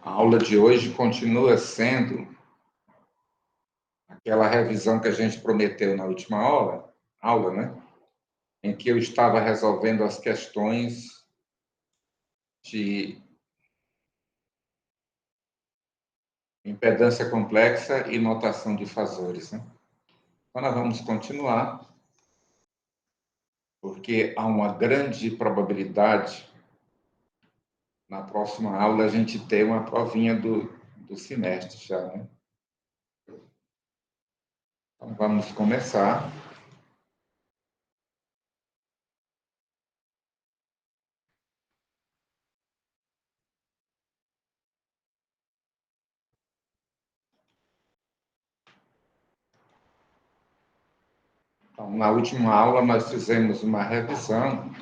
A aula de hoje continua sendo aquela revisão que a gente prometeu na última aula, né? Em que eu estava resolvendo as questões de impedância complexa e notação de fasores, né? Então, nós vamos continuar, porque há uma grande probabilidade, na próxima aula, a gente ter uma provinha do semestre já, né? Então, vamos começar. Então, na última aula, nós fizemos uma revisão.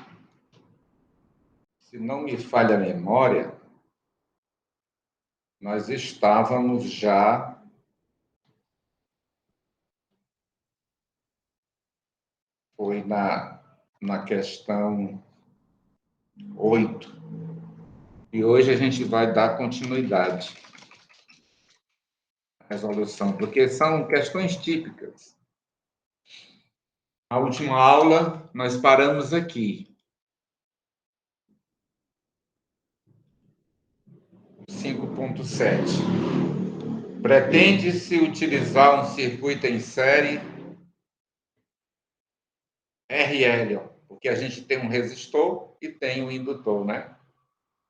Se não me falha a memória, nós estávamos já foi na questão 8. E hoje a gente vai dar continuidade à resolução, porque são questões típicas. Na última aula, nós paramos aqui. 5.7. Pretende-se utilizar um circuito em série RL, porque a gente tem um resistor e tem um indutor, né?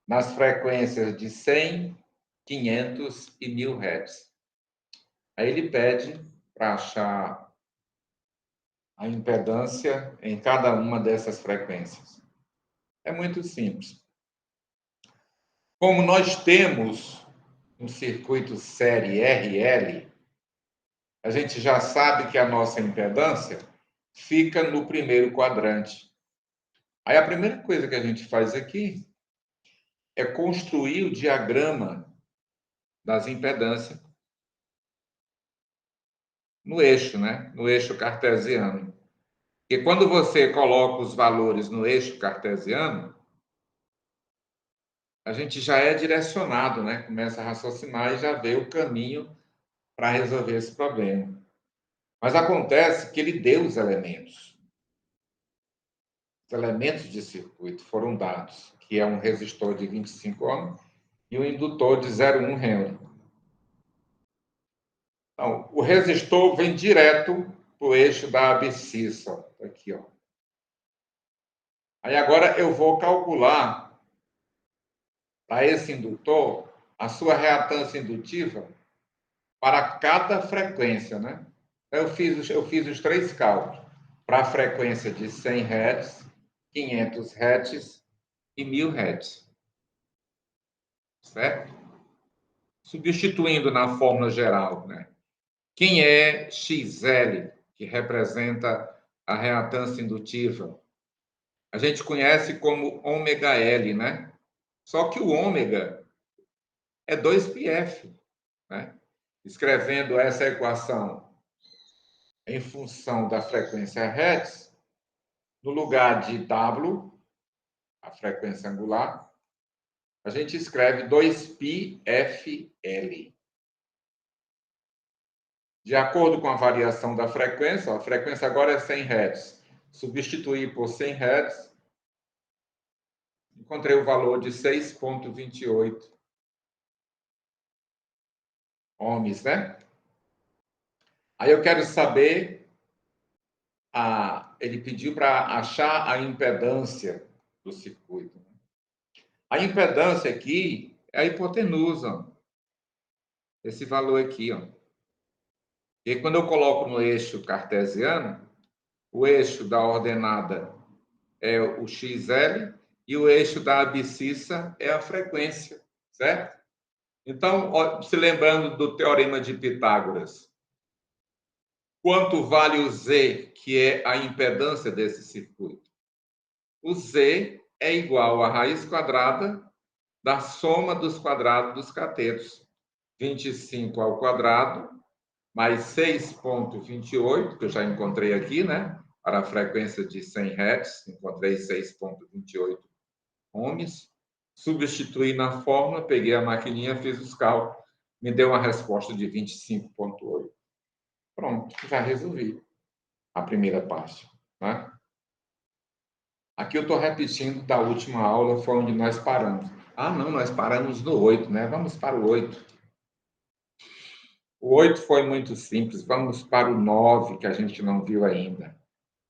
Nas frequências de 100, 500 e 1000 Hz. Aí ele pede para achar a impedância em cada uma dessas frequências. É muito simples. Como nós temos um circuito série RL, a gente já sabe que a nossa impedância fica no primeiro quadrante. Aí a primeira coisa que a gente faz aqui é construir o diagrama das impedâncias no eixo, né? No eixo cartesiano. Porque quando você coloca os valores no eixo cartesiano, a gente já é direcionado, né? Começa a raciocinar e já vê o caminho para resolver esse problema. Mas acontece que ele deu os elementos. Os elementos de circuito foram dados, que é um resistor de 25 ohms e um indutor de 0,1 Henry. Então, o resistor vem direto para o eixo da abscissa, aqui, ó. Aí agora eu vou calcular para esse indutor a sua reatância indutiva para cada frequência, né? Eu fiz os três cálculos para a frequência de 100 Hz, 500 Hz e 1000 Hz. Certo? Substituindo na fórmula geral, né? Quem é XL, que representa a reatância indutiva? A gente conhece como ômega L, né? Só que o ômega é 2πf, né? Escrevendo essa equação em função da frequência Hertz, no lugar de W, a frequência angular, a gente escreve 2πfL. De acordo com a variação da frequência, a frequência agora é 100 Hz. Substituir por 100 Hz, encontrei o valor de 6,28 ohms, né? Aí eu quero saber, ele pediu para achar a impedância do circuito. A impedância aqui é a hipotenusa, esse valor aqui, ó. E quando eu coloco no eixo cartesiano, o eixo da ordenada é o XL e o eixo da abscissa é a frequência, certo? Então, ó, se lembrando do teorema de Pitágoras, quanto vale o Z, que é a impedância desse circuito? O Z é igual à raiz quadrada da soma dos quadrados dos catetos. 25 ao quadrado mais 6,28, que eu já encontrei aqui, né? Para a frequência de 100 Hz, encontrei 6,28 ohms, Substituí na fórmula, peguei a maquininha, fiz os cálculos, me deu uma resposta de 25,8. Pronto, já resolvi a primeira parte. Né? Aqui eu estou repetindo da última aula, foi onde nós paramos. Ah, não, nós paramos no 8, né? Vamos para o 8. O 8 foi muito simples. Vamos para o 9, que a gente não viu ainda.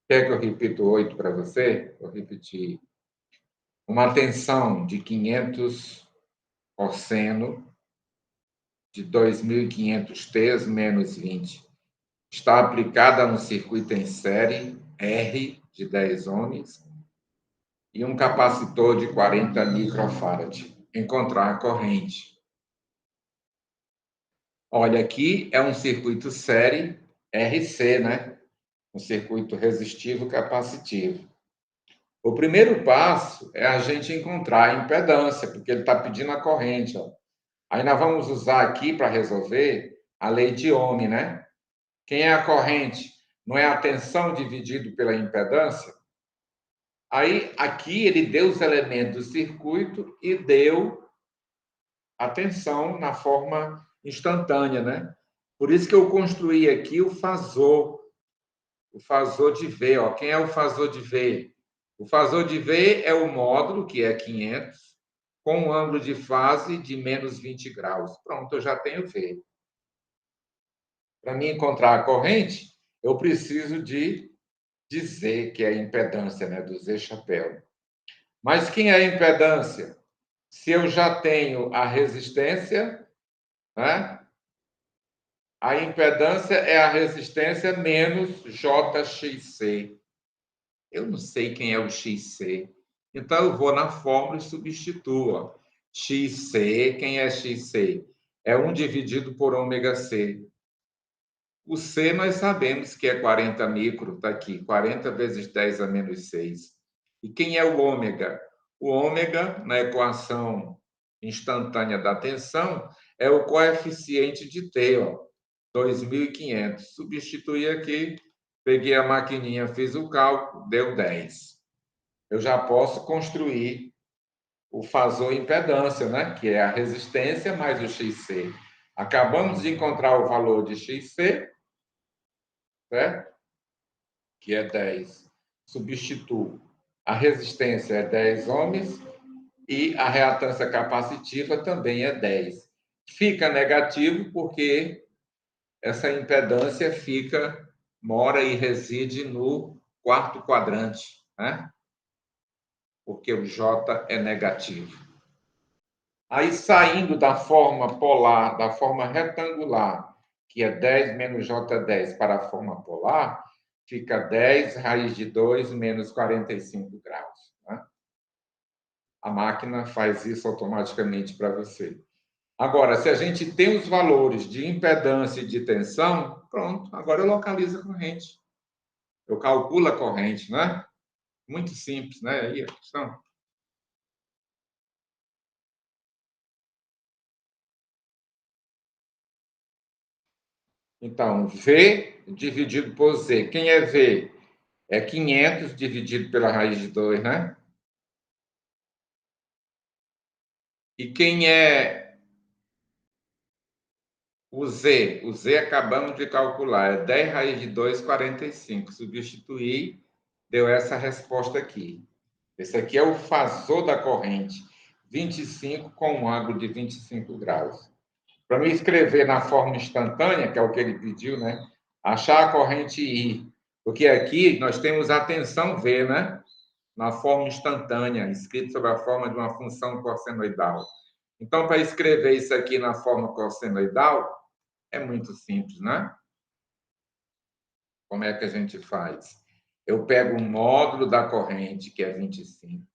Quer que eu repita o 8 para você? Vou repetir. Uma tensão de 500 cosseno de 2.500 T menos 20 está aplicada no circuito em série R de 10 ohms e um capacitor de 40 microfarad. Encontrar a corrente. Olha, aqui é um circuito série RC, né? Um circuito resistivo capacitivo. O primeiro passo é a gente encontrar a impedância, porque ele está pedindo a corrente. Ó. Aí nós vamos usar aqui para resolver a lei de Ohm, né? Quem é a corrente? Não é a tensão dividido pela impedância? Aí, aqui, ele deu os elementos do circuito e deu a tensão na forma instantânea, né? Por isso que eu construí aqui o fasor de V. Ó. Quem é o fasor de V? O fasor de V é o módulo, que é 500, com um ângulo de fase de menos 20 graus. Pronto, eu já tenho V. Para mim encontrar a corrente, eu preciso de dizer que é a impedância, né, do Z-chapéu. Mas quem é a impedância? Se eu já tenho a resistência, né? A impedância é a resistência menos JXC. Eu não sei quem é o XC. Então, eu vou na fórmula e substituo. XC, quem é XC? É 1 dividido por ômega C. O C nós sabemos que é 40 micro, está aqui, 40 vezes 10 a menos 6. E quem é o ômega? O ômega, na equação instantânea da tensão, é o coeficiente de T, ó, 2.500. Substituí aqui, peguei a maquininha, fiz o cálculo, deu 10. Eu já posso construir o fasor impedância, né? Que é a resistência mais o XC. Acabamos de encontrar o valor de XC, certo? Que é 10. Substituo. A resistência é 10 ohms e a reatância capacitiva também é 10. Fica negativo porque essa impedância mora e reside no quarto quadrante, né? Porque o J é negativo. Aí, saindo da forma polar, da forma retangular, que é 10 menos J10, para a forma polar, fica 10 raiz de 2 menos 45 graus. Né? A máquina faz isso automaticamente para você. Agora, se a gente tem os valores de impedância e de tensão, pronto, agora eu localizo a corrente. Eu calculo a corrente, né? Muito simples, né? Aí a questão. Então, V dividido por Z. Quem é V? É 500 dividido pela raiz de 2, né? E quem é o Z? O Z acabamos de calcular. É 10 raiz de 2, 45. Substituir, deu essa resposta aqui. Esse aqui é o fasor da corrente. 25 com um ângulo de 25 graus. Para me escrever na forma instantânea, que é o que ele pediu, né? Achar a corrente I. Porque aqui nós temos a tensão V, né? Na forma instantânea, escrito sob a forma de uma função cossenoidal. Então, para escrever isso aqui na forma cossenoidal, é muito simples, né? Como é que a gente faz? Eu pego o módulo da corrente, que é 25,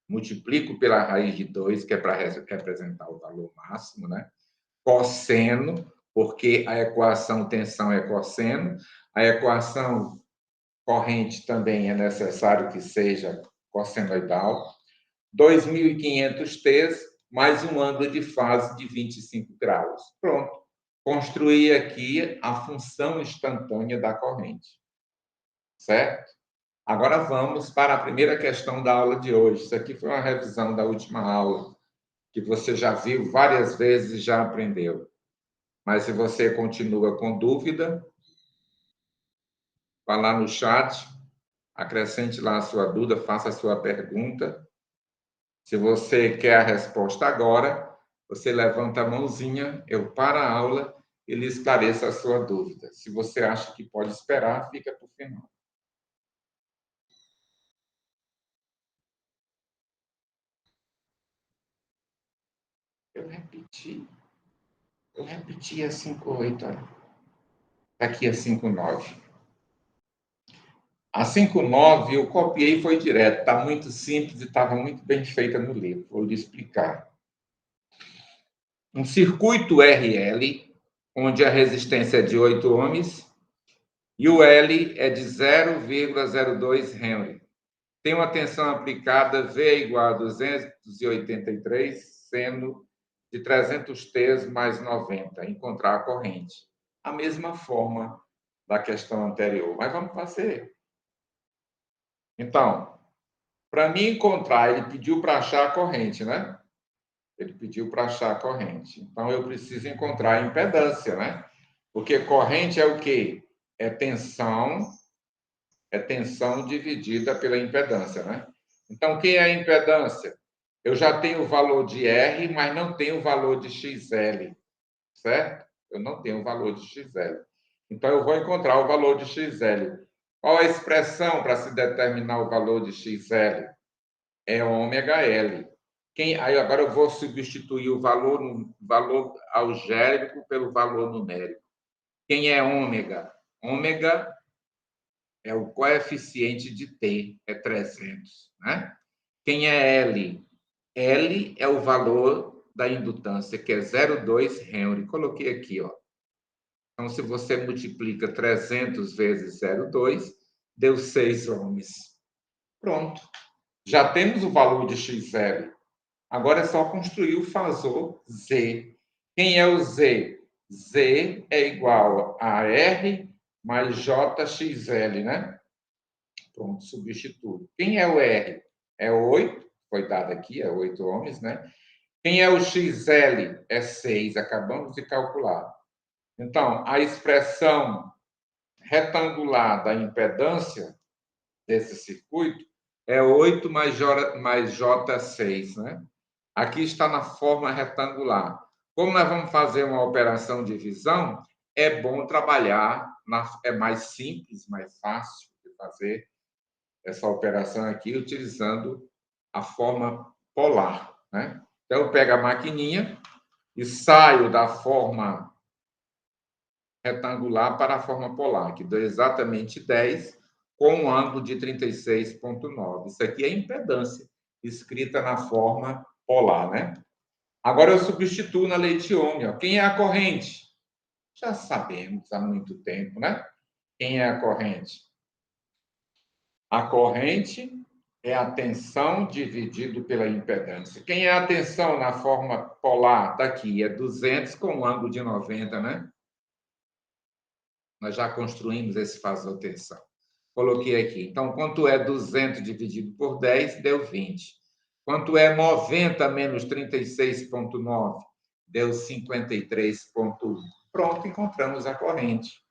multiplico pela raiz de 2, que é para representar o valor máximo, né? Cosseno, porque a equação tensão é cosseno, a equação corrente também é necessário que seja cossenoidal. 2.500 T mais um ângulo de fase de 25 graus. Pronto. Construí aqui a função instantânea da corrente. Certo? Agora vamos para a primeira questão da aula de hoje. Isso aqui foi uma revisão da última aula. que você já viu várias vezes e já aprendeu. Mas se você continua com dúvida, vá lá no chat, acrescente lá a sua dúvida, faça a sua pergunta. Se você quer a resposta agora, você levanta a mãozinha, eu paro a aula e lhe esclareço a sua dúvida. Se você acha que pode esperar, fica para o final. Eu repeti a 5,8, olha. Aqui a 5,9. A 5,9 eu copiei e foi direto. Está muito simples e estava muito bem feita no livro. Vou lhe explicar. Um circuito RL, onde a resistência é de 8 ohms e o L é de 0,02 Henry. Tem uma tensão aplicada V igual a 283, sendo de 300 T mais 90. Encontrar a corrente. A mesma forma da questão anterior. Mas vamos fazer. Então, para mim encontrar, ele pediu para achar a corrente, né? Ele pediu para achar a corrente. Então, eu preciso encontrar a impedância, né? Porque corrente é o quê? É tensão dividida pela impedância, né? Então, quem é a impedância? Eu já tenho o valor de R, mas não tenho o valor de XL, certo? Eu não tenho o valor de XL. Então, eu vou encontrar o valor de XL. Qual a expressão para se determinar o valor de XL? É ômega L. Aí agora eu vou substituir o valor algébrico pelo valor numérico. Quem é ômega? Ômega é o coeficiente de T, é 300. Né? Quem é L? L é o valor da indutância, que é 0,2 Henry. Coloquei aqui, ó. Então, se você multiplica 300 vezes 0,2, deu 6 ohms. Pronto. Já temos o valor de XL. Agora é só construir o fasor Z. Quem é o Z? Z é igual a R mais JXL, né? Pronto, substituo. Quem é o R? É 8, foi dado aqui, é 8 ohms, né? Quem é o XL? É 6, acabamos de calcular. Então, a expressão retangular da impedância desse circuito é 8 mais J6, né? Aqui está na forma retangular. Como nós vamos fazer uma operação de divisão, é bom trabalhar, é mais simples, mais fácil de fazer essa operação aqui utilizando a forma polar, né? Então, eu pego a maquininha e saio da forma retangular para a forma polar, que deu exatamente 10, com um ângulo de 36,9. Isso aqui é impedância, escrita na forma polar, né? Agora eu substituo na lei de Ohm. Quem é a corrente? Já sabemos há muito tempo, né? Quem é a corrente? A corrente é a tensão dividido pela impedância. Quem é a tensão na forma polar? Daqui, é 200 com um ângulo de 90, né? Nós já construímos esse fasor tensão. Coloquei aqui. Então, quanto é 200 dividido por 10? Deu 20. Quanto é 90 menos 36,9? Deu 53,1. Pronto, encontramos a corrente.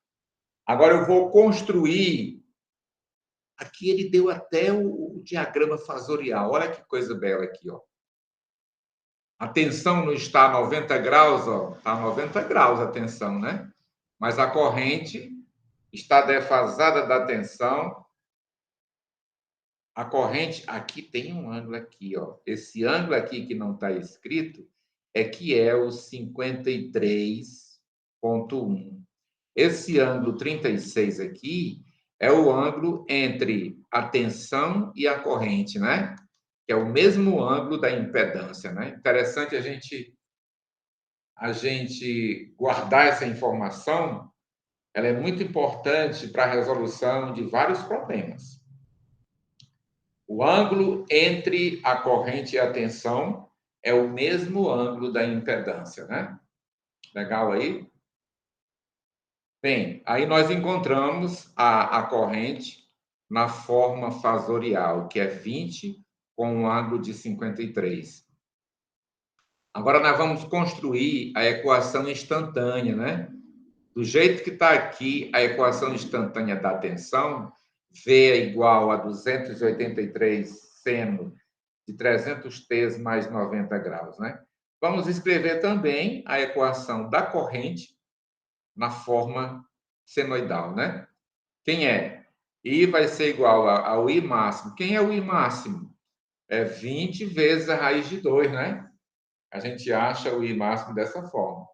Agora eu vou construir. Aqui ele deu até o diagrama fasorial. Olha que coisa bela aqui, ó. A tensão não está a 90 graus, ó. Está a 90 graus a tensão, né? Mas a corrente está defasada da tensão. A corrente, aqui tem um ângulo aqui, ó. Esse ângulo aqui que não está escrito é que é o 53,1. Esse ângulo 36 aqui é o ângulo entre a tensão e a corrente, né? Que é o mesmo ângulo da impedância, né? Interessante a gente guardar essa informação, ela é muito importante para a resolução de vários problemas. O ângulo entre a corrente e a tensão é o mesmo ângulo da impedância, né? Legal aí? Bem, aí nós encontramos a corrente na forma fasorial, que é 20 com um ângulo de 53. Agora nós vamos construir a equação instantânea, né? Do jeito que está aqui a equação instantânea da tensão, V é igual a 283 seno de 300t mais 90 graus, né? Vamos escrever também a equação da corrente na forma senoidal, né? Quem é? I vai ser igual ao I máximo. Quem é o I máximo? É 20 vezes a raiz de 2, né? A gente acha o I máximo dessa forma.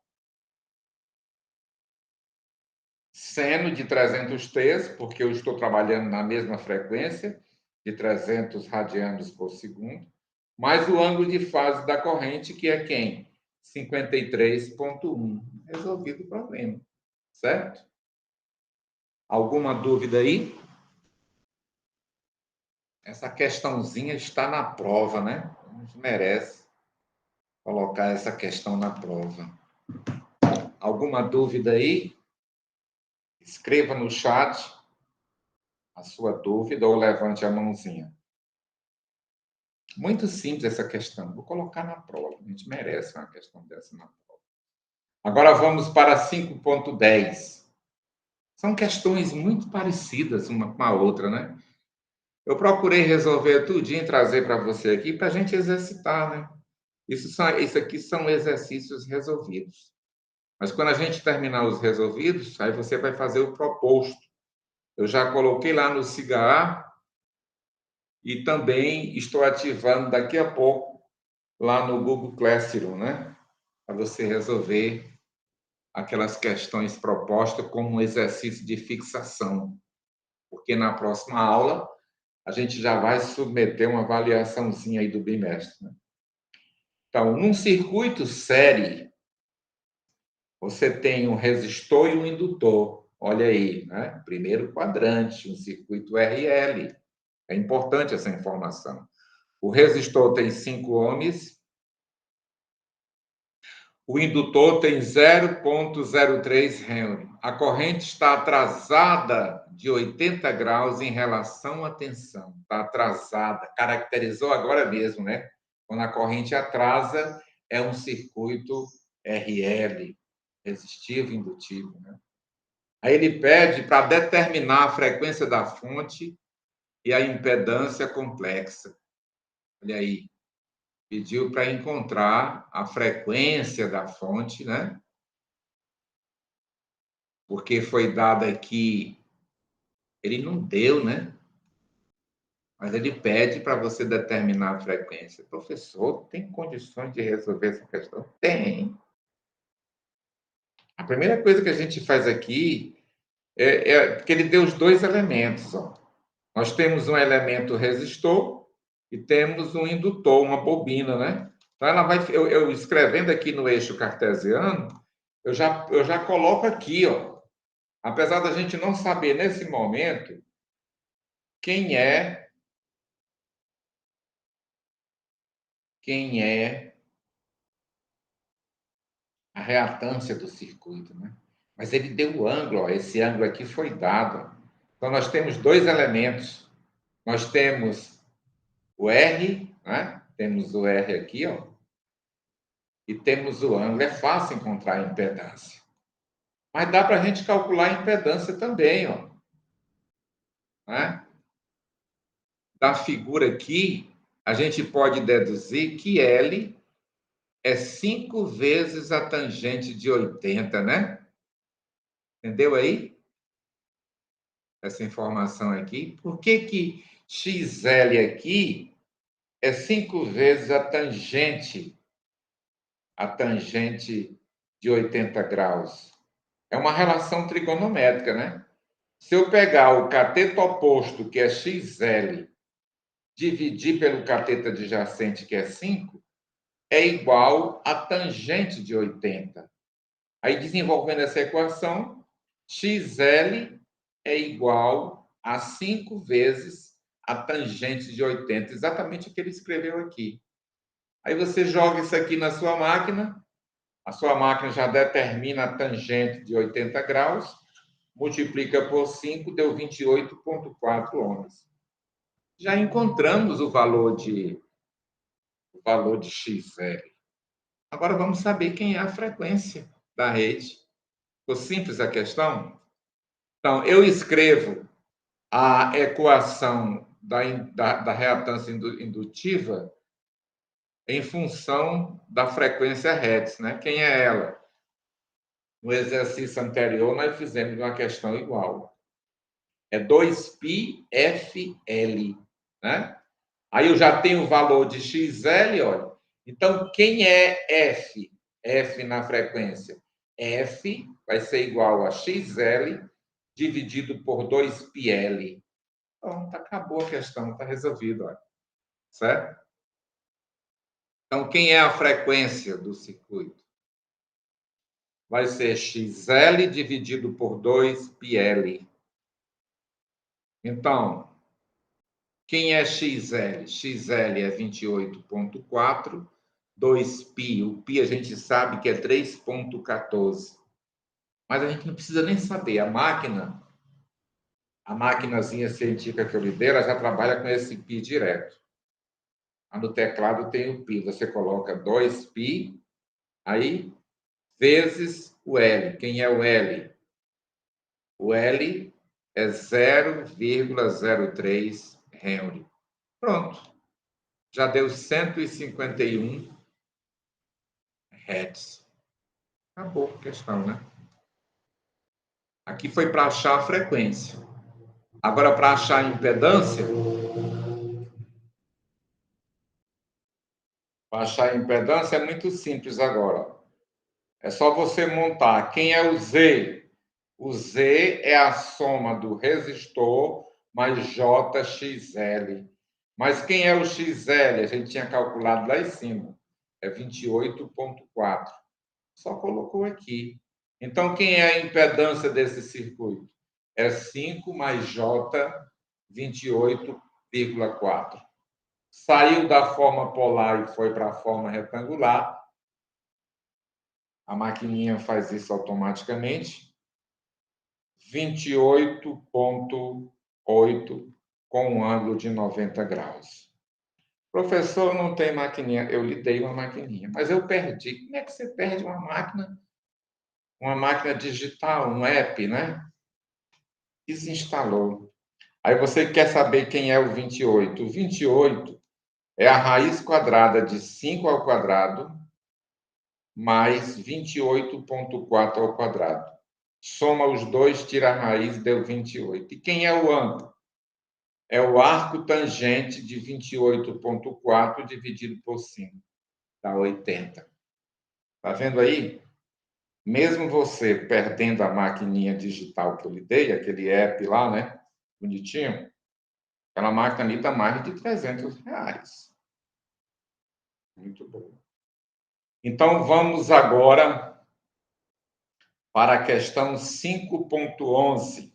Seno de 300t, porque eu estou trabalhando na mesma frequência, de 300 radianos por segundo, mais o ângulo de fase da corrente, que é quem? 53,1. Resolvido o problema, certo? Alguma dúvida aí? Essa questãozinha está na prova, né? A gente merece colocar essa questão na prova. Alguma dúvida aí? Escreva no chat a sua dúvida ou levante a mãozinha. Muito simples essa questão. Vou colocar na prova. A gente merece uma questão dessa na prova. Agora vamos para 5.10. São questões muito parecidas uma com a outra, né? Eu procurei resolver tudinho e trazer para você aqui para a gente exercitar, né? Isso aqui são exercícios resolvidos. Mas quando a gente terminar os resolvidos, aí você vai fazer o proposto. Eu já coloquei lá no SIGA e também estou ativando daqui a pouco lá no Google Classroom, né? Para você resolver aquelas questões propostas como um exercício de fixação. Porque na próxima aula a gente já vai submeter uma avaliaçãozinha aí do bimestre, né? Então, num circuito série, você tem um resistor e um indutor. Olha aí, né? Primeiro quadrante, um circuito RL. É importante essa informação. O resistor tem 5 ohms, o indutor tem 0,03 Henry. A corrente está atrasada de 80 graus em relação à tensão. Está atrasada. Caracterizou agora mesmo, né? Quando a corrente atrasa, é um circuito RL, resistivo indutivo, né? Aí ele pede para determinar a frequência da fonte e a impedância complexa. Olha aí. Pediu para encontrar a frequência da fonte, né? Porque foi dada aqui, ele não deu, né? Mas ele pede para você determinar a frequência. Professor, tem condições de resolver essa questão? Tem. A primeira coisa que a gente faz aqui porque ele deu os dois elementos. Ó. Nós temos um elemento resistor e temos um indutor, uma bobina, né? Então, ela vai, eu escrevendo aqui no eixo cartesiano, eu já coloco aqui, ó. Apesar da gente não saber nesse momento quem é a reatância do circuito, né? Mas ele deu o ângulo, ó, esse ângulo aqui foi dado. Então, nós temos dois elementos. Nós temos o R, né? Temos o R aqui, ó, e temos o ângulo. É fácil encontrar a impedância. Mas dá para a gente calcular a impedância também, ó. Né? Da figura aqui, a gente pode deduzir que L é 5 vezes a tangente de 80, né? Entendeu aí? Essa informação aqui. Por que XL aqui é 5 vezes a tangente de 80 graus? É uma relação trigonométrica, né? Se eu pegar o cateto oposto, que é XL, dividir pelo cateto adjacente, que é 5, é igual a tangente de 80. Aí, desenvolvendo essa equação, XL é igual a 5 vezes a tangente de 80, exatamente o que ele escreveu aqui. Aí você joga isso aqui na sua máquina, a sua máquina já determina a tangente de 80 graus, multiplica por 5, deu 28,4 ohms. Já encontramos o valor de XL. Agora vamos saber quem é a frequência da rede. Ficou simples a questão? Então, eu escrevo a equação da reatância indutiva em função da frequência Hertz, né? Quem é ela? No exercício anterior, nós fizemos uma questão igual. É 2πfL, né? Aí eu já tenho o valor de XL, olha. Então, quem é F? F na frequência. F vai ser igual a XL dividido por 2πL. Pronto, acabou a questão, está resolvido, olha. Certo? Então, quem é a frequência do circuito? Vai ser XL dividido por 2πL. Então, quem é XL? XL é 28,4. 2π, o π a gente sabe que é 3,14. Mas a gente não precisa nem saber. A maquinazinha científica que eu lhe dei, ela já trabalha com esse π direto. No teclado tem o π. Você coloca 2π, aí, vezes o L. Quem é o L? O L é 0,03 Henry. Pronto. Já deu 151 Hz. Acabou a questão, né? Aqui foi para achar a frequência. Agora, para achar a impedância, é muito simples agora. É só você montar. Quem é o Z? O Z é a soma do resistor mais JXL. Mas quem é o XL? A gente tinha calculado lá em cima. É 28,4. Só colocou aqui. Então, quem é a impedância desse circuito? É 5 mais J, 28,4. Saiu da forma polar e foi para a forma retangular. A maquininha faz isso automaticamente. 28,8 com um ângulo de 90 graus. Professor, não tem maquininha. Eu lhe dei uma maquininha, mas eu perdi. Como é que você perde uma máquina? Uma máquina digital, um app, né? Desinstalou. Aí você quer saber quem é o 28. O 28 é a raiz quadrada de 5 ao quadrado mais 28,4 ao quadrado. Soma os dois, tira a raiz, deu 28. E quem é o ângulo? É o arco tangente de 28,4 dividido por 5. Dá 80. Está vendo aí? Mesmo você perdendo a maquininha digital que eu lhe dei, aquele app lá, né? Bonitinho. Aquela máquina ali está mais de R$ 300. Muito bom. Então, vamos agora para a questão 5,11.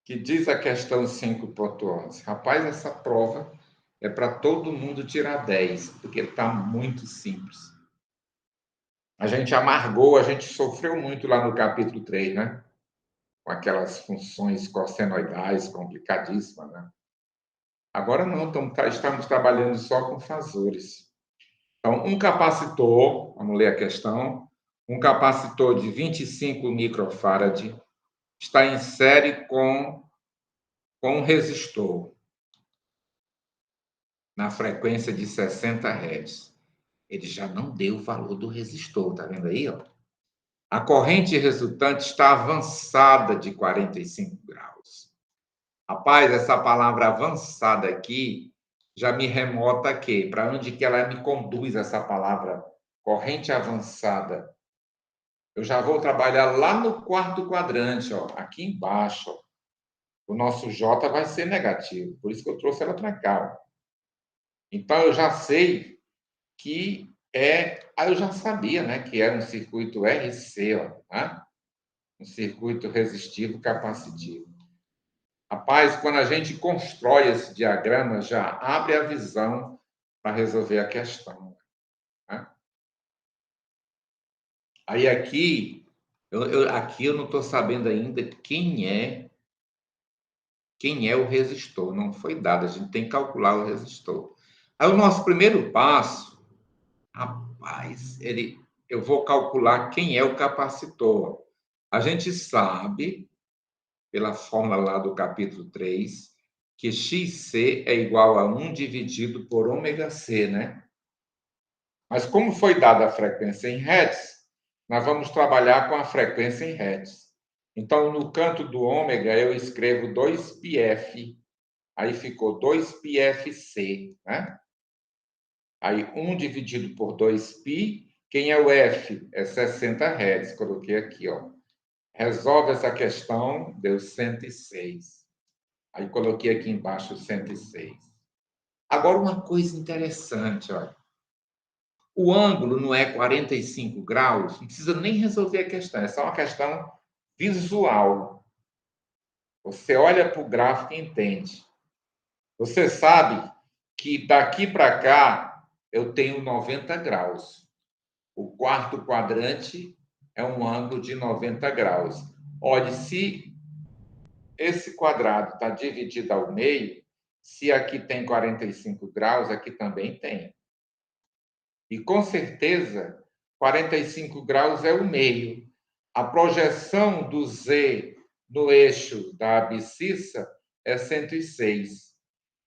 Que diz a questão 5,11. Rapaz, essa prova é para todo mundo tirar 10, porque está muito simples. A gente amargou, a gente sofreu muito lá no capítulo 3, né? Com aquelas funções cossenoidais complicadíssimas, né? Agora não, estamos trabalhando só com fasores. Então, um capacitor, vamos ler a questão, um capacitor de 25 microfarad está em série com um resistor na frequência de 60 Hz. Ele já não deu o valor do resistor, tá vendo aí? Ó? A corrente resultante está avançada de 45 graus. Rapaz, essa palavra avançada aqui já me remota a quê? Para onde que ela me conduz, essa palavra corrente avançada? Eu já vou trabalhar lá no quarto quadrante, ó, aqui embaixo. Ó. O nosso J vai ser negativo, por isso que eu trouxe ela para cá. Ó. Então, eu já sei que eu já sabia, né, que era um circuito RC, ó, né? Um circuito resistivo capacitivo. Rapaz, quando a gente constrói esse diagrama, já abre a visão para resolver a questão. Né? Aí aqui, aqui eu não estou sabendo ainda quem é o resistor. Não foi dado, a gente tem que calcular o resistor. Aí o nosso primeiro passo, rapaz, eu vou calcular quem é o capacitor. A gente sabe, pela fórmula lá do capítulo 3, que XC é igual a 1 dividido por ômega C, né? Mas como foi dada a frequência em hertz, nós vamos trabalhar com a frequência em hertz. Então, no canto do ômega, eu escrevo 2πf, aí ficou 2πfc, né? Aí 1 dividido por 2π, quem é o F? É 60 Hz, coloquei aqui, ó. Resolve essa questão, deu 106. Aí coloquei aqui embaixo 106. Agora, uma coisa interessante, olha. O ângulo não é 45 graus, não precisa nem resolver a questão, é só uma questão visual. Você olha para o gráfico e entende. Você sabe que daqui para cá eu tenho 90 graus. O quarto quadrante é um ângulo de 90 graus. Olhe, se esse quadrado está dividido ao meio, se aqui tem 45 graus, aqui também tem. E com certeza, 45 graus é o meio. A projeção do Z no eixo da abscissa é 106.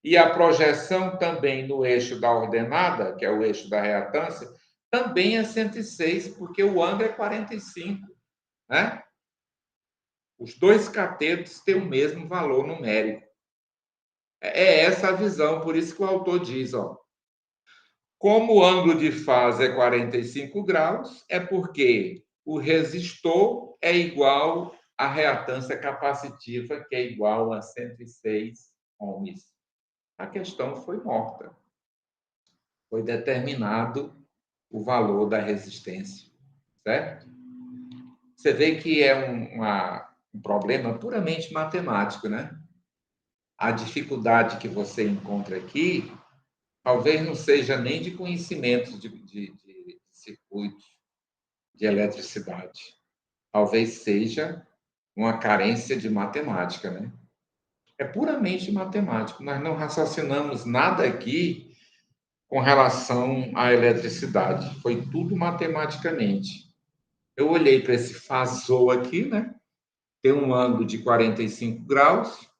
E a projeção também no eixo da ordenada, que é o eixo da reatância, também é 106, porque o ângulo é 45, né? Os dois catetos têm o mesmo valor numérico. É essa a visão, por isso que o autor diz, ó, como o ângulo de fase é 45 graus, é porque o resistor é igual à reatância capacitiva, que é igual a 106 ohms. A questão foi morta. Foi determinado o valor da resistência, certo? Você vê que é um problema puramente matemático, né? A dificuldade que você encontra aqui talvez não seja nem de conhecimentos de circuitos de eletricidade. Talvez seja uma carência de matemática, né? É puramente matemático. Nós não raciocinamos nada aqui com relação à eletricidade. Foi tudo matematicamente. Eu olhei para esse fasor aqui, né? Tem um ângulo de 45 graus.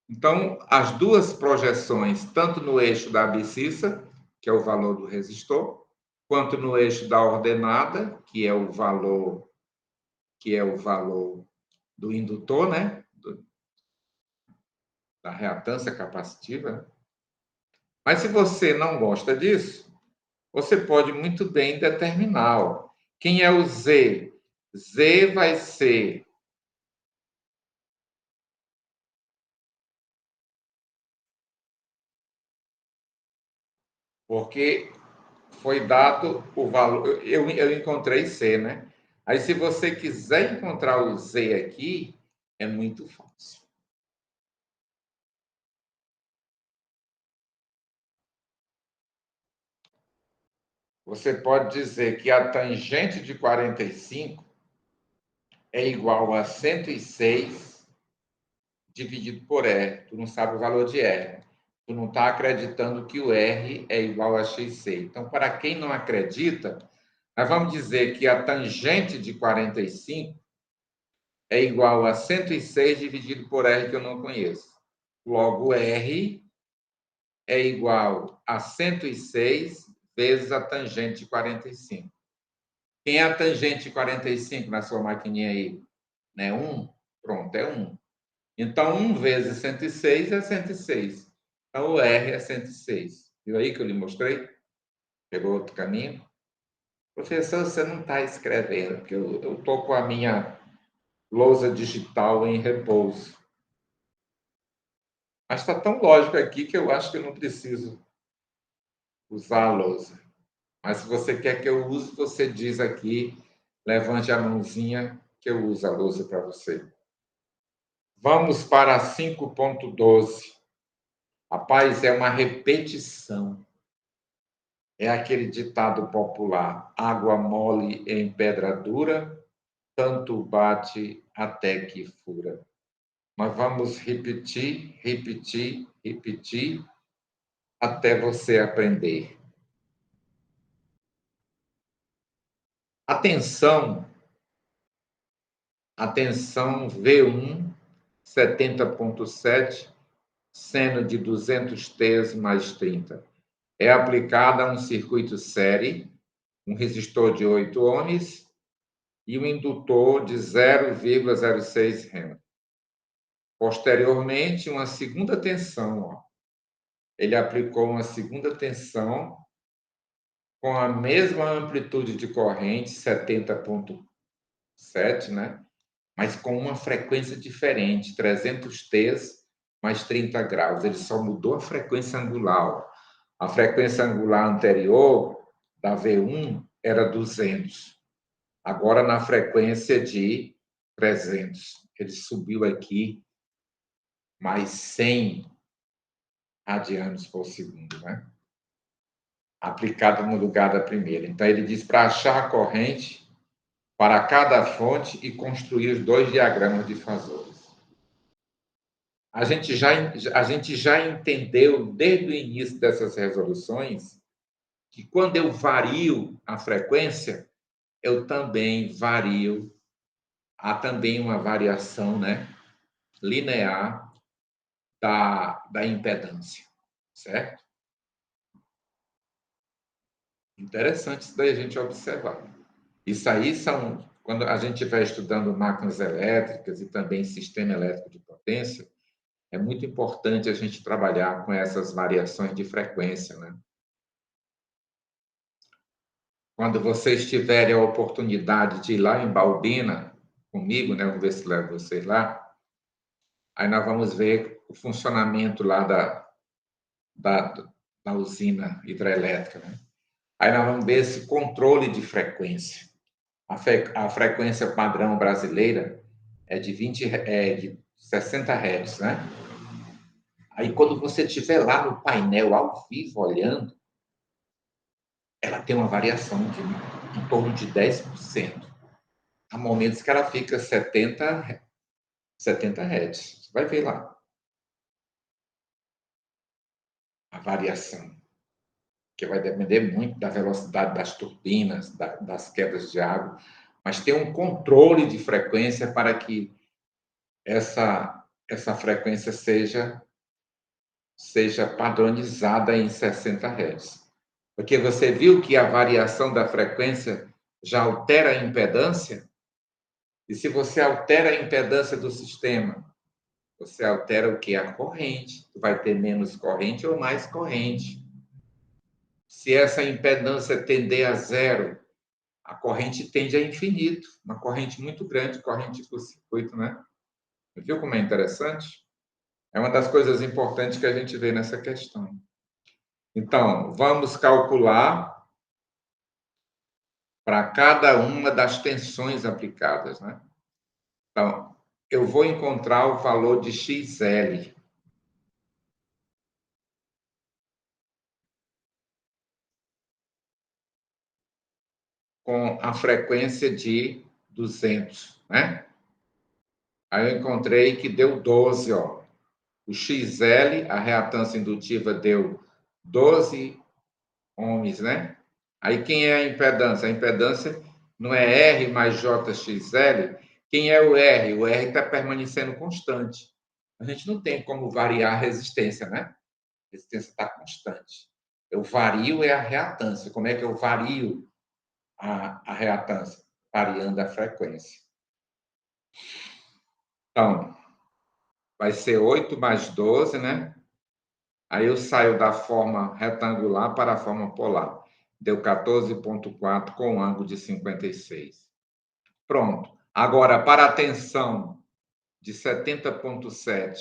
Então, as duas projeções, tanto no eixo da abscissa, que é o valor do resistor, quanto no eixo da ordenada, que é o valor do indutor, né? Da reatância capacitiva. Mas se você não gosta disso, você pode muito bem determinar. Ó, quem é o Z? Z vai ser porque foi dado o valor. Eu encontrei C, né? Aí, se você quiser encontrar o Z aqui, é muito fácil. Você pode dizer que a tangente de 45 é igual a 106 dividido por R. Tu não sabe o valor de R. Tu não está acreditando que o R é igual a XC. Então, para quem não acredita, nós vamos dizer que a tangente de 45 é igual a 106 dividido por R, que eu não conheço. Logo, R é igual a 106 vezes a tangente de 45. Quem é a tangente de 45 na sua maquininha aí? Né? 1? Pronto, é 1. Então, 1 vezes 106 é 106. Então, o R é 106. Viu aí que eu lhe mostrei? Pegou outro caminho? Professor, você não está escrevendo, porque eu estou com a minha lousa digital em repouso. Mas está tão lógico aqui que eu acho que eu não preciso usar a lousa. Mas se você quer que eu use, você diz aqui, levante a mãozinha que eu uso a lousa para você. Vamos para 5.12. Rapaz, é uma repetição. É aquele ditado popular: água mole em pedra dura, tanto bate até que fura. Nós vamos repetir, repetir, repetir, até você aprender. Atenção V1, 70.7, seno de 200 T mais 30. É aplicada a um circuito série, um resistor de 8 ohms e um indutor de 0,06 Henry. Posteriormente, uma segunda tensão. Ó. Ele aplicou uma segunda tensão com a mesma amplitude de corrente, 70.7, né? Mas com uma frequência diferente, 300 T's mais 30 graus. Ele só mudou a frequência angular. A frequência angular anterior, da V1, era 200. Agora, na frequência de 300. Ele subiu aqui mais 100 radianos por segundo, né? Aplicado no lugar da primeira. Então, ele diz para achar a corrente para cada fonte e construir os dois diagramas de fasores. A gente já entendeu desde o início dessas resoluções que quando eu vario a frequência, eu também vario, há também uma variação, né, linear da impedância, certo? Interessante isso daí a gente observar. Isso aí são, quando a gente vai estudando máquinas elétricas e também sistema elétrico de potência, é muito importante a gente trabalhar com essas variações de frequência, né? Quando vocês tiverem a oportunidade de ir lá em Baubina comigo, né? Vou ver se levo vocês lá. Aí nós vamos ver o funcionamento lá da, da usina hidrelétrica, né? Aí nós vamos ver esse controle de frequência. A frequência padrão brasileira é de 60 Hz, né? Aí quando você estiver lá no painel ao vivo olhando, ela tem uma variação de em torno de 10%. Há momentos que ela fica 70 Hz. Você vai ver lá a variação, que vai depender muito da velocidade das turbinas, das quedas de água, mas tem um controle de frequência para que essa frequência seja padronizada em 60 Hz. Porque você viu que a variação da frequência já altera a impedância? E se você altera a impedância do sistema, você altera o que? A corrente. Tu vai ter menos corrente ou mais corrente. Se essa impedância tender a zero, a corrente tende a infinito. Uma corrente muito grande, corrente por circuito, né? Viu como é interessante? É uma das coisas importantes que a gente vê nessa questão. Então, vamos calcular para cada uma das tensões aplicadas, né? Então, eu vou encontrar o valor de XL. Com a frequência de 200, né? Aí eu encontrei que deu 12, ó. O XL, a reatância indutiva, deu 12 ohms, né? Aí quem é a impedância? A impedância não é R mais JXL. Quem é o R? O R está permanecendo constante. A gente não tem como variar a resistência, né? A resistência está constante. Eu vario é a reatância. Como é que eu vario a reatância? Variando a frequência. Então, vai ser 8 mais 12, né? Aí eu saio da forma retangular para a forma polar. Deu 14,4 com ângulo de 56. Pronto. Agora, para a tensão de 70,7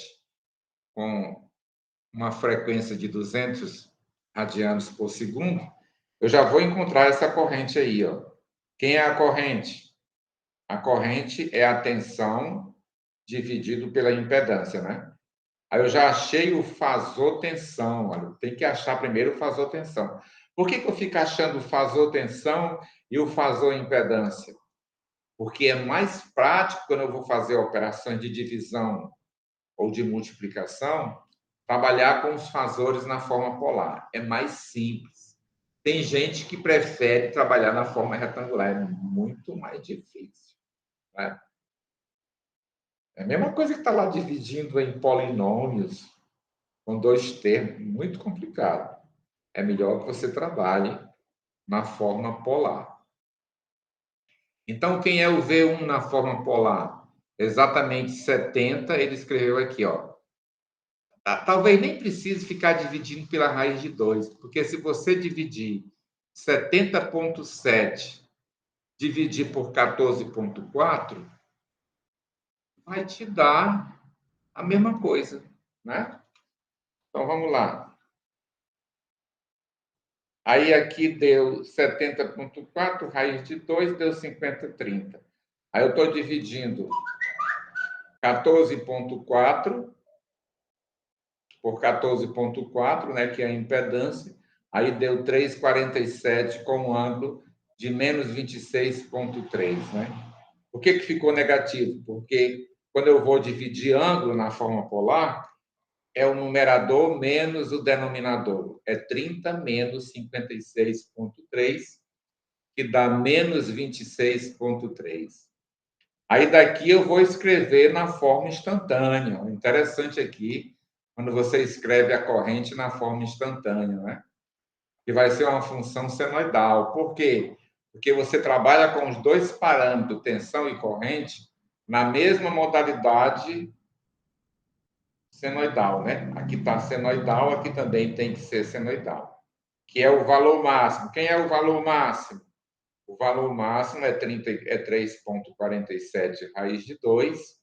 com uma frequência de 200 radianos por segundo, eu já vou encontrar essa corrente aí, ó. Quem é a corrente? A corrente é a tensão dividido pela impedância, né? Aí eu já achei o fasor tensão. Olha, tem que achar primeiro o fasor tensão. Por que eu fico achando o fasor tensão e o fasor impedância? Porque é mais prático quando eu vou fazer operações de divisão ou de multiplicação, trabalhar com os fasores na forma polar. É mais simples. Tem gente que prefere trabalhar na forma retangular. É muito mais difícil. Né? É a mesma coisa que está lá dividindo em polinômios com dois termos. Muito complicado. É melhor que você trabalhe na forma polar. Então, quem é o V1 na forma polar? Exatamente 70, ele escreveu aqui, ó. Talvez nem precise ficar dividindo pela raiz de 2, porque se você dividir 70,7 dividir por 14,4, vai te dar a mesma coisa, né? Então, vamos lá. Aí aqui deu 70,4, raiz de 2 deu 50,30. Aí eu estou dividindo 14,4 por 14,4, né, que é a impedância, aí deu 3,47 com um ângulo de menos 26,3. Né? Por que ficou negativo? Porque quando eu vou dividir ângulo na forma polar, é o numerador menos o denominador. É 30 menos 56,3, que dá menos 26,3. Aí daqui eu vou escrever na forma instantânea. O interessante aqui, quando você escreve a corrente na forma instantânea, né? Que vai ser uma função senoidal. Por quê? Porque você trabalha com os dois parâmetros, tensão e corrente, na mesma modalidade senoidal, né? Aqui está senoidal, aqui também tem que ser senoidal, que é o valor máximo. Quem é o valor máximo? O valor máximo é 3,47 raiz de 2,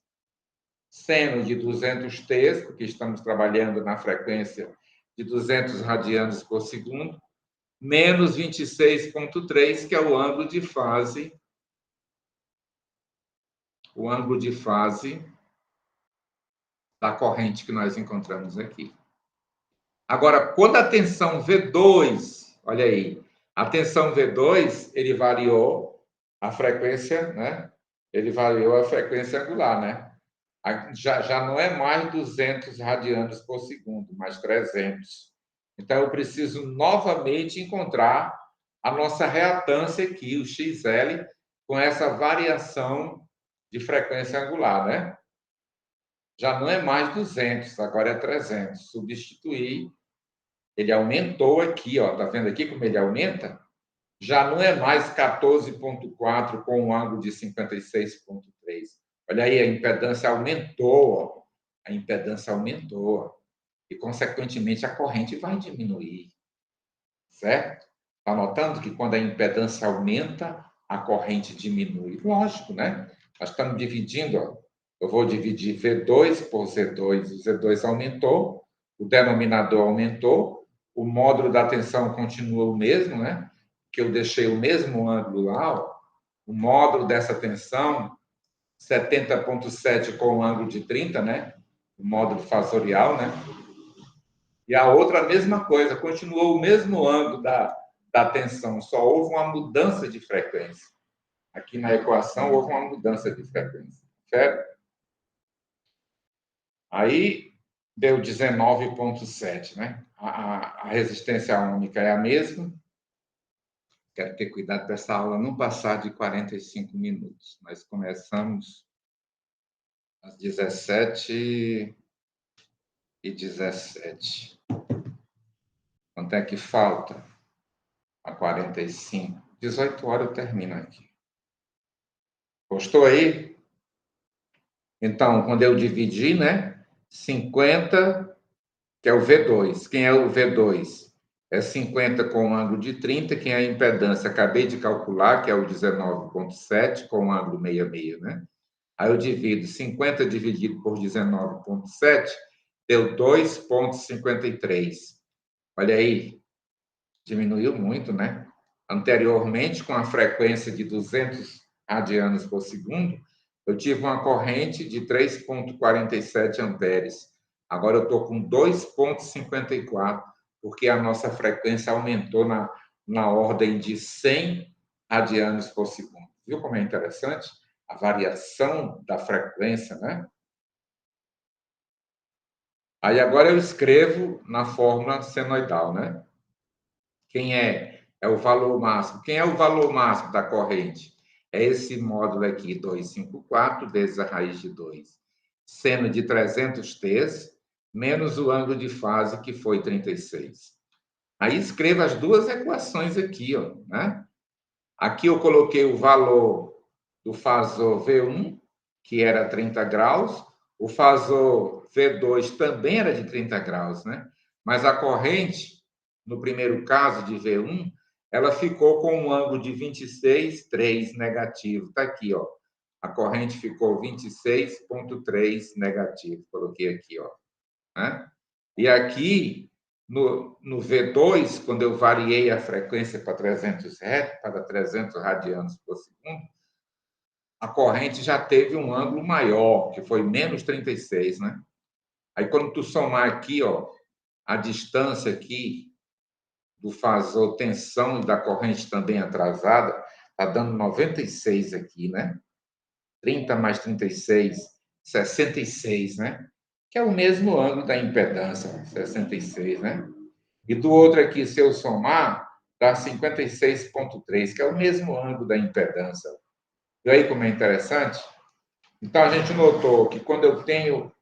seno de 200 T, porque estamos trabalhando na frequência de 200 radianos por segundo, menos 26,3, que é o ângulo de fase da corrente que nós encontramos aqui. Agora, quando a tensão V2, olha aí, a tensão V2, ele variou a frequência, né? Ele variou a frequência angular, né? Já não é mais 200 radianos por segundo, mas 300. Então, eu preciso novamente encontrar a nossa reatância aqui, o XL, com essa variação de frequência angular, né? Já não é mais 200, agora é 300. Substituir, ele aumentou aqui, ó, tá vendo aqui como ele aumenta? Já não é mais 14,4 com um ângulo de 56,3. Olha aí, a impedância aumentou, ó. A impedância aumentou. E, consequentemente, a corrente vai diminuir. Certo? Está notando que quando a impedância aumenta, a corrente diminui. Lógico, né? Nós estamos dividindo, ó. Eu vou dividir V2 por Z2. O Z2 aumentou, o denominador aumentou, o módulo da tensão continua o mesmo, né? Que eu deixei o mesmo ângulo lá, ó. O módulo dessa tensão, 70,7 com um ângulo de 30, né? O módulo fasorial, né? E a outra, a mesma coisa, continuou o mesmo ângulo da tensão, só houve uma mudança de frequência. Aqui na equação houve uma mudança de frequência, certo? Aí deu 19,7, né? A resistência única é a mesma. Quero ter cuidado para essa aula não passar de 45 minutos. Nós começamos às 17h17. Quanto é que falta? A 45. 18 horas eu termino aqui. Gostou aí? Então, quando eu dividi, né? 50, que é o V2. Quem é o V2? É 50 com um ângulo de 30. Quem é a impedância? Acabei de calcular, que é o 19,7 com um ângulo 66, né? Aí eu divido 50 dividido por 19,7, deu 2,53. Olha aí, diminuiu muito, né? Anteriormente, com a frequência de 200 radianos por segundo, eu tive uma corrente de 3,47 amperes. Agora eu estou com 2,54, porque a nossa frequência aumentou na ordem de 100 radianos por segundo. Viu como é interessante? A variação da frequência, né? Aí agora eu escrevo na fórmula senoidal, né? Quem é? É o valor máximo. Quem é o valor máximo da corrente? É esse módulo aqui, 254, vezes a raiz de 2. Seno de 300t, menos o ângulo de fase, que foi 36. Aí escreva as duas equações aqui, ó, né? Aqui eu coloquei o valor do fasor V1, que era 30 graus. O fasor V2 também era de 30 graus, né? Mas a corrente, no primeiro caso de V1, ela ficou com um ângulo de 26,3 negativo. Está aqui, ó. A corrente ficou 26,3 negativo. Coloquei aqui, ó. Né? E aqui, no V2, quando eu variei a frequência para 300 Hz, para 300 radianos por segundo, a corrente já teve um ângulo maior, que foi menos 36, né? Aí, quando tu somar aqui, ó, a distância aqui do fasor tensão e da corrente também atrasada, tá dando 96 aqui, né? 30 mais 36, 66, né? Que é o mesmo ângulo da impedância, 66, né? E do outro aqui, se eu somar, dá 56,3, que é o mesmo ângulo da impedância. E aí como é interessante? Então, a gente notou que quando eu tenho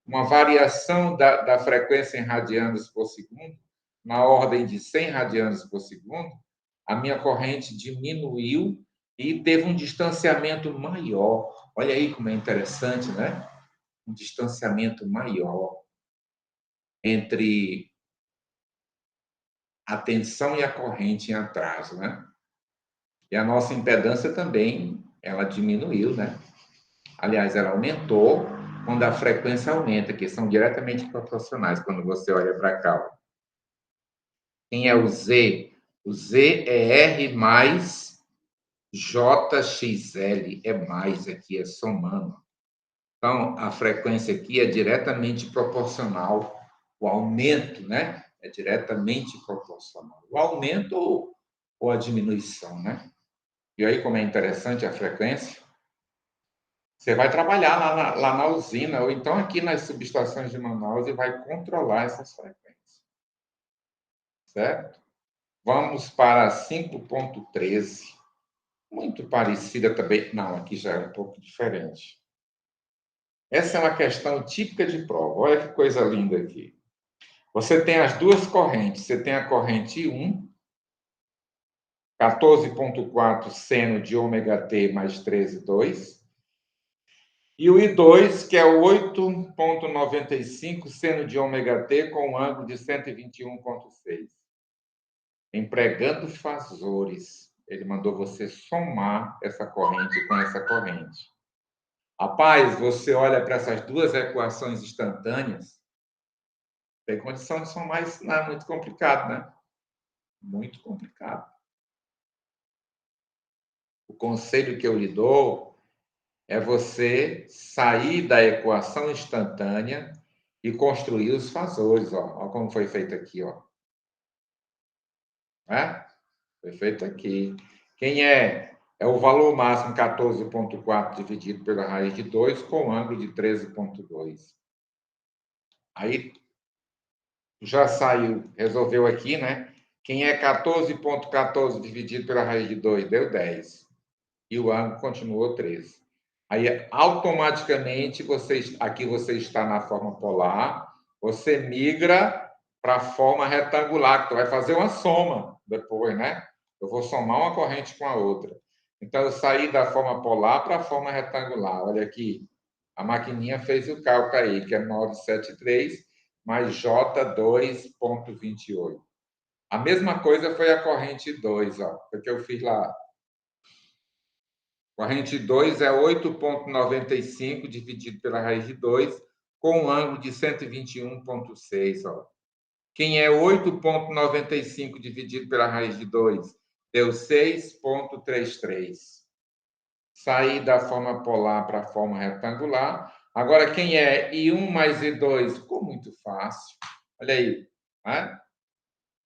uma variação da frequência em radianos por segundo, na ordem de 100 radianos por segundo, a minha corrente diminuiu e teve um distanciamento maior. Olha aí como é interessante, né? Um distanciamento maior entre a tensão e a corrente em atraso, né? E a nossa impedância também, ela diminuiu, né? Aliás, ela aumentou quando a frequência aumenta, que são diretamente proporcionais, quando você olha para cá. Ó. Quem é o Z? O Z é R mais JXL, é mais aqui, é somando. Então, a frequência aqui é diretamente proporcional, o aumento, né? É diretamente proporcional. O aumento ou a diminuição, né? E aí, como é interessante a frequência, você vai trabalhar lá na usina, ou então aqui nas subestações de Manaus, e vai controlar essas frequências. Certo? Vamos para 5.13. Muito parecida também. Não, aqui já é um pouco diferente. Essa é uma questão típica de prova. Olha que coisa linda aqui. Você tem as duas correntes. Você tem a corrente 1, 14,4 seno de ômega t mais 13,2. E o I2, que é o 8,95 seno de ômega t com um ângulo de 121,6. Empregando fasores. Ele mandou você somar essa corrente com essa corrente. Rapaz, você olha para essas duas equações instantâneas, tem condição de somar isso, não é muito complicado, né? Muito complicado. O conselho que eu lhe dou é você sair da equação instantânea e construir os fasores. Ó. Olha como foi feito aqui. Ó. É? Foi feito aqui. Quem é? É o valor máximo 14,4 dividido pela raiz de 2 com ângulo de 13,2. Aí já saiu, resolveu aqui, né? Quem é 14,14 dividido pela raiz de 2 deu 10. E o ângulo continuou 13. Aí, automaticamente, aqui você está na forma polar, você migra para a forma retangular, que tu vai fazer uma soma depois, né? Eu vou somar uma corrente com a outra. Então, eu saí da forma polar para a forma retangular. Olha aqui, a maquininha fez o cálculo aí, que é 973 mais J2,28. A mesma coisa foi a corrente 2, ó, porque eu fiz lá. Corrente 2 é 8,95 dividido pela raiz de 2, com um ângulo de 121,6. Ó. Quem é 8,95 dividido pela raiz de 2? Deu 6,33. Saí da forma polar para a forma retangular. Agora, quem é I1 mais I2? Ficou muito fácil. Olha aí. Né?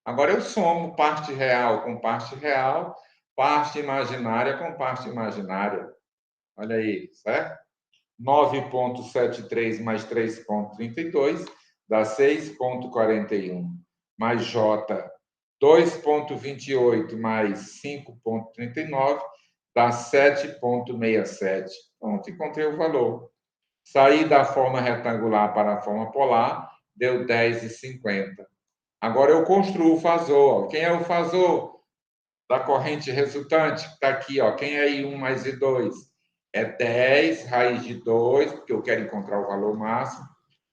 Agora eu somo parte real com parte real, parte imaginária com parte imaginária. Olha aí, certo? 9,73 mais 3,32 dá 6,41, mais J, 2,28 mais 5,39, dá 7,67. Pronto, encontrei o valor. Saí da forma retangular para a forma polar, deu 10,50. Agora eu construo o fasor. Quem é o fasor da corrente resultante? Está aqui, ó. Quem é I1 mais I2? É 10 raiz de 2, porque eu quero encontrar o valor máximo,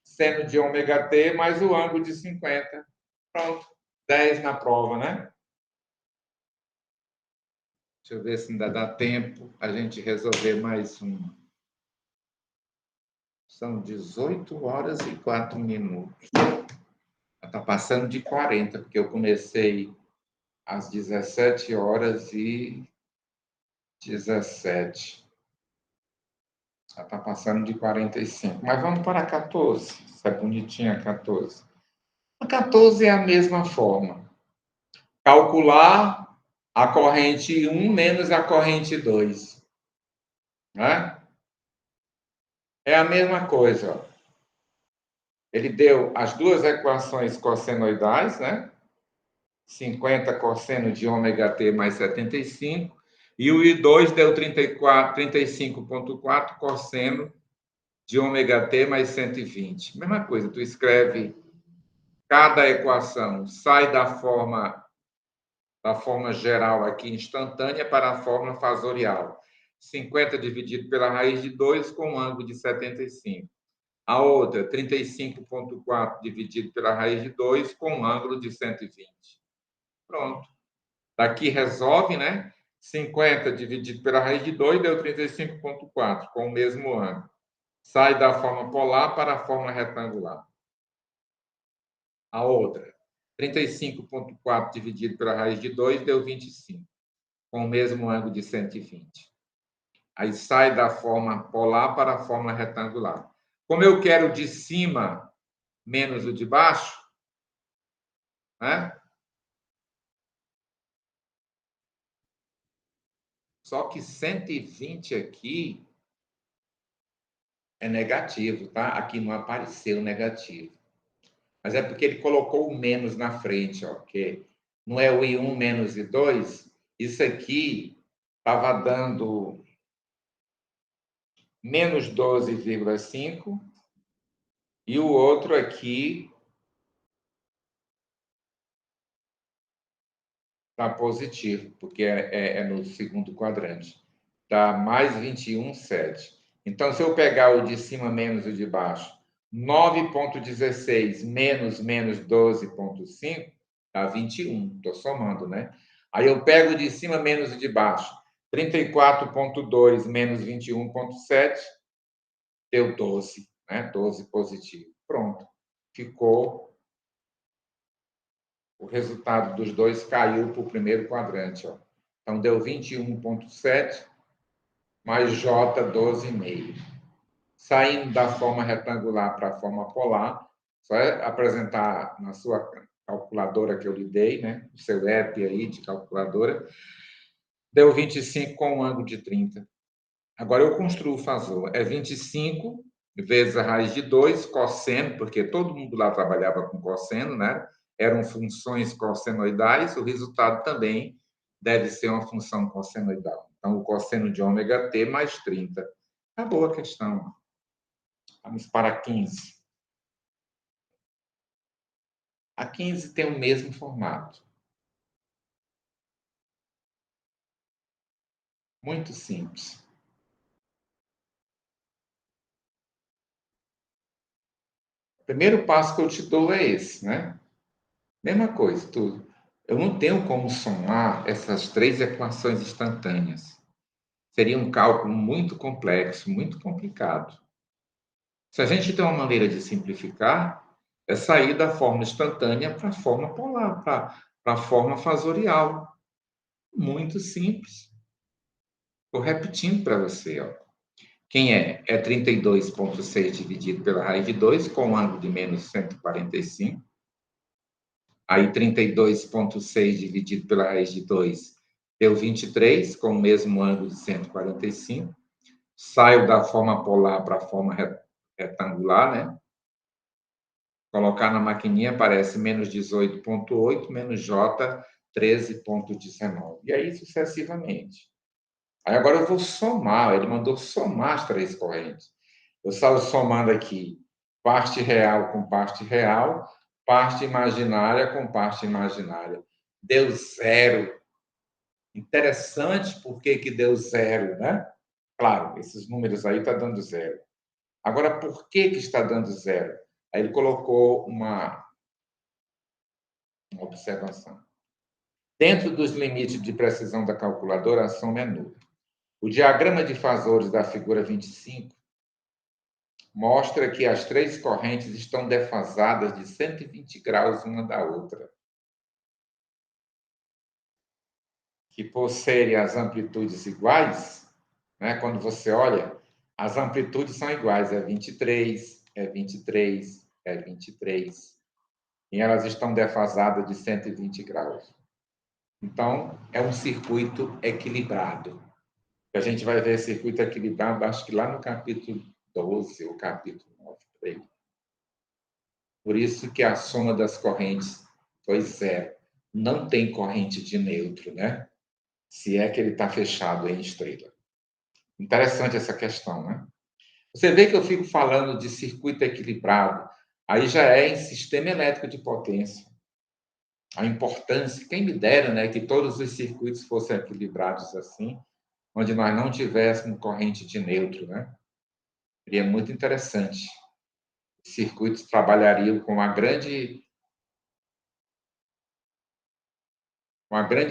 seno de ômega t mais o ângulo de 50. Pronto, 10 na prova, né? Deixa eu ver se ainda dá tempo a gente resolver mais uma. São 18 horas e 4 minutos. Está passando de 40, porque eu comecei às 17 horas e 17. Já está passando de 45. Mas vamos para 14. Essa é bonitinha, 14. A 14 é a mesma forma. Calcular a corrente 1 menos a corrente 2. Né? É a mesma coisa. Ó. Ele deu as duas equações cossenoidais, né? 50 cosseno de ômega t mais 75. E o I2 deu 35,4 cosseno de ômega t mais 120. Mesma coisa, tu escreve cada equação, sai da forma geral aqui instantânea para a forma fasorial. 50 dividido pela raiz de 2 com um ângulo de 75. A outra, 35,4 dividido pela raiz de 2 com um ângulo de 120. Pronto. Daqui resolve, né? 50 dividido pela raiz de 2 deu 35,4, com o mesmo ângulo. Sai da forma polar para a forma retangular. A outra, 35,4 dividido pela raiz de 2 deu 25, com o mesmo ângulo de 120. Aí sai da forma polar para a forma retangular. Como eu quero o de cima menos o de baixo, né? Só que 120 aqui é negativo, tá? Aqui não apareceu negativo. Mas é porque ele colocou o menos na frente, ó, que não é o I1 menos I2. Isso aqui estava dando menos 12,5 e o outro aqui está positivo, porque é no segundo quadrante. Dá mais 21,7. Então, se eu pegar o de cima menos o de baixo, 9,16 menos 12,5, dá 21. Estou somando, né? Aí eu pego o de cima menos o de baixo, 34,2 menos 21,7, deu 12, né? 12 positivo. Pronto. Ficou. O resultado dos dois caiu para o primeiro quadrante. Ó. Então, deu 21,7 mais J, 12,5. Saindo da forma retangular para a forma polar, só é apresentar na sua calculadora que eu lhe dei, né? O seu app aí de calculadora, deu 25 com um ângulo de 30. Agora eu construo o fasor. É 25 vezes a raiz de 2, cosseno, porque todo mundo lá trabalhava com cosseno, né? Eram funções cossenoidais, o resultado também deve ser uma função cossenoidal. Então, o cosseno de ômega t mais 30. Acabou a questão. Vamos para 15. A 15 tem o mesmo formato. Muito simples. O primeiro passo que eu te dou é esse, né? Mesma coisa, tudo. Eu não tenho como somar essas três equações instantâneas. Seria um cálculo muito complexo, muito complicado. Se a gente tem uma maneira de simplificar, é sair da forma instantânea para a forma polar, para a forma fasorial. Muito simples. Estou repetindo para você. Ó. Quem é? É 32,6 dividido pela raiz de 2, com um ângulo de menos 145. Aí 32,6 dividido pela raiz de 2 deu 23, com o mesmo ângulo de 145. Saio da forma polar para a forma retangular, né? Colocar na maquininha aparece menos 18,8, menos J, 13,19. E aí sucessivamente. Aí agora eu vou somar, ele mandou somar as três correntes. Eu saio somando aqui parte real com parte real, parte imaginária com parte imaginária. Deu zero. Interessante por que deu zero, né? Claro, esses números aí estão dando zero. Agora, por que está dando zero? Aí ele colocou uma observação. Dentro dos limites de precisão da calculadora, a soma é nula. O diagrama de fasores da figura 25 mostra que as três correntes estão defasadas de 120 graus uma da outra. Que por serem as amplitudes iguais, né, quando você olha, as amplitudes são iguais, é 23, é 23, é 23. E elas estão defasadas de 120 graus. Então, é um circuito equilibrado. A gente vai ver circuito equilibrado, acho que lá no capítulo 12, ou capítulo 9, por aí. Por isso que a soma das correntes foi zero. Não tem corrente de neutro, né? Se é que ele está fechado em estrela. Interessante essa questão, né? Você vê que eu fico falando de circuito equilibrado, aí já é em sistema elétrico de potência. A importância, quem me dera, né, que todos os circuitos fossem equilibrados assim, onde nós não tivéssemos corrente de neutro, né? Seria muito interessante. Os circuitos trabalhariam com uma grande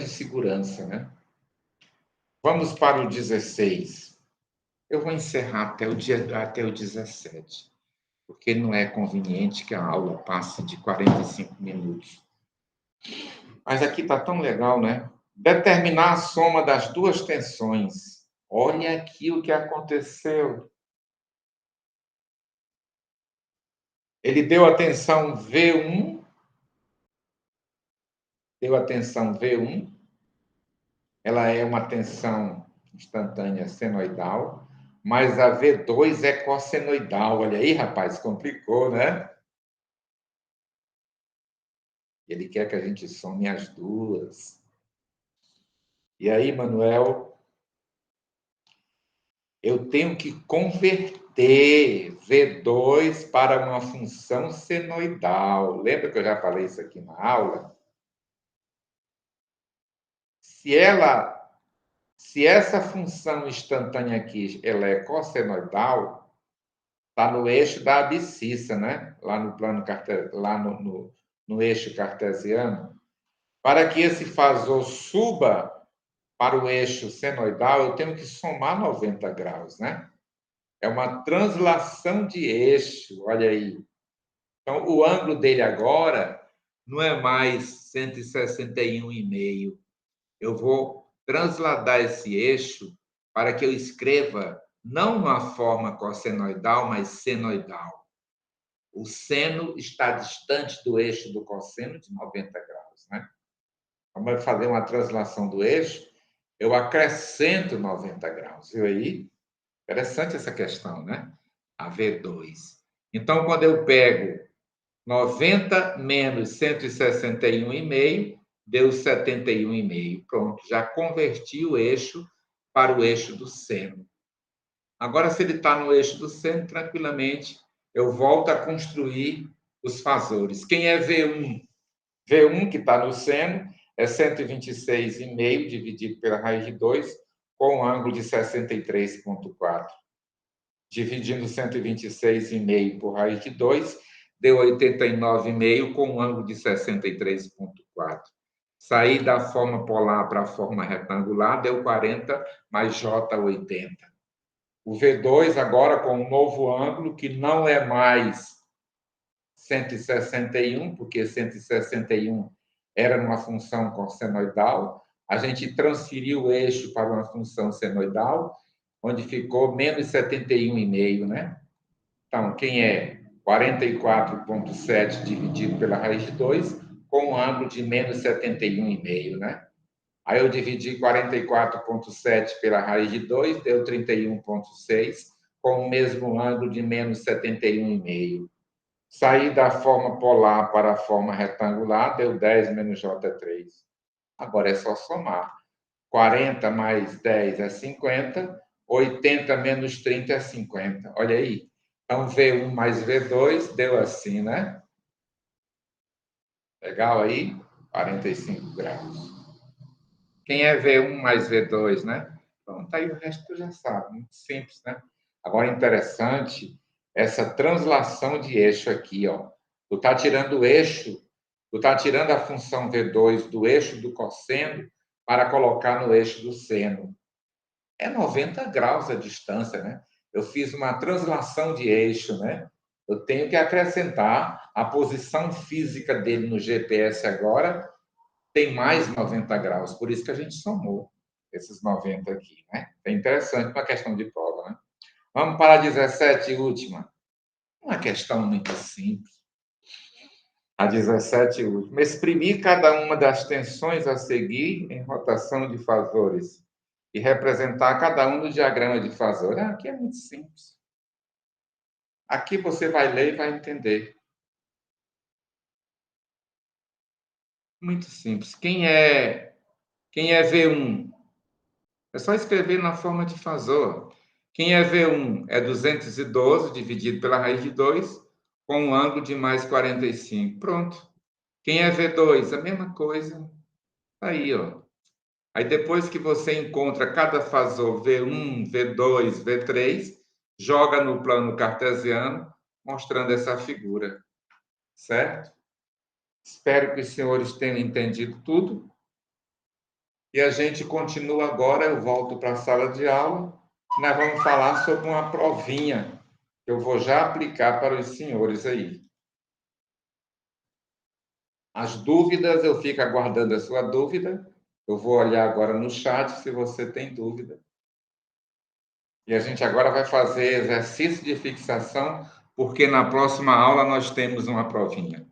segurança, né? Vamos para o 16. Eu vou encerrar até o 17, porque não é conveniente que a aula passe de 45 minutos. Mas aqui está tão legal, né? Determinar a soma das duas tensões. Olha aqui o que aconteceu. Ele deu a tensão V1, ela é uma tensão instantânea senoidal, mas a V2 é cossenoidal. Olha aí, rapaz, complicou, né? Ele quer que a gente some as duas. E aí, Manuel, eu tenho que converter V2 para uma função senoidal. Lembra que eu já falei isso aqui na aula? Se essa função instantânea aqui ela é cossenoidal, está no eixo da abscissa, né? Lá no plano lá no eixo cartesiano. Para que esse fasor suba para o eixo senoidal, eu tenho que somar 90 graus, né? É uma translação de eixo, olha aí. Então, o ângulo dele agora não é mais 161,5. Eu vou transladar esse eixo para que eu escreva não uma forma cossenoidal, mas senoidal. O seno está distante do eixo do cosseno de 90 graus, né? Vamos fazer uma translação do eixo, eu acrescento 90 graus. Viu aí? Interessante essa questão, né? A V2. Então, quando eu pego 90 menos 161,5, deu 71,5. Pronto, já converti o eixo para o eixo do seno. Agora, se ele está no eixo do seno, tranquilamente, eu volto a construir os fasores. Quem é V1? V1, que está no seno, é 126,5 dividido pela raiz de 2, com um ângulo de 63,4. Dividindo 126,5 por raiz de 2, deu 89,5 com um ângulo de 63,4. Saí da forma polar para a forma retangular, deu 40 mais J, 80. O V2 agora com um novo ângulo, que não é mais 161, porque 161 era numa função cossenoidal. A gente transferiu o eixo para uma função senoidal, onde ficou menos 71,5, né? Então, quem é 44,7 dividido pela raiz de 2, com um ângulo de menos 71,5, né? Aí eu dividi 44,7 pela raiz de 2, deu 31,6, com o mesmo ângulo de menos 71,5. Sair da forma polar para a forma retangular, deu 10 menos J é 3. Agora é só somar. 40 mais 10 é 50, 80 menos 30 é 50. Olha aí. Então, V1 mais V2 deu assim, né? Legal aí? 45 graus. Quem é V1 mais V2, né? Pronto, aí o resto tu já sabe. Muito simples, né? Agora, interessante, essa translação de eixo aqui, ó. Tu tá tirando o eixo, tu tá tirando a função V2 do eixo do cosseno para colocar no eixo do seno. É 90 graus a distância, né? Eu fiz uma translação de eixo, né? Eu tenho que acrescentar a posição física dele no GPS agora, tem mais 90 graus, por isso que a gente somou esses 90 aqui, né? É interessante uma questão de prova, né? Vamos para a 17, última. Uma questão muito simples. A 17, última. Exprimir cada uma das tensões a seguir em rotação de favores e representar cada um no diagrama de favor. Aqui é muito simples. Aqui você vai ler e vai entender. Muito simples. Quem é V1? É só escrever na forma de favor. Quem é V1 é 212 dividido pela raiz de 2 com um ângulo de mais 45. Pronto. Quem é V2? A mesma coisa. Aí, ó. Aí depois que você encontra cada fasor V1, V2, V3, joga no plano cartesiano, mostrando essa figura. Certo? Espero que os senhores tenham entendido tudo. E a gente continua agora, eu volto para a sala de aula. Nós vamos falar sobre uma provinha que eu vou já aplicar para os senhores aí. As dúvidas, eu fico aguardando a sua dúvida. Eu vou olhar agora no chat se você tem dúvida. E a gente agora vai fazer exercício de fixação, porque na próxima aula nós temos uma provinha.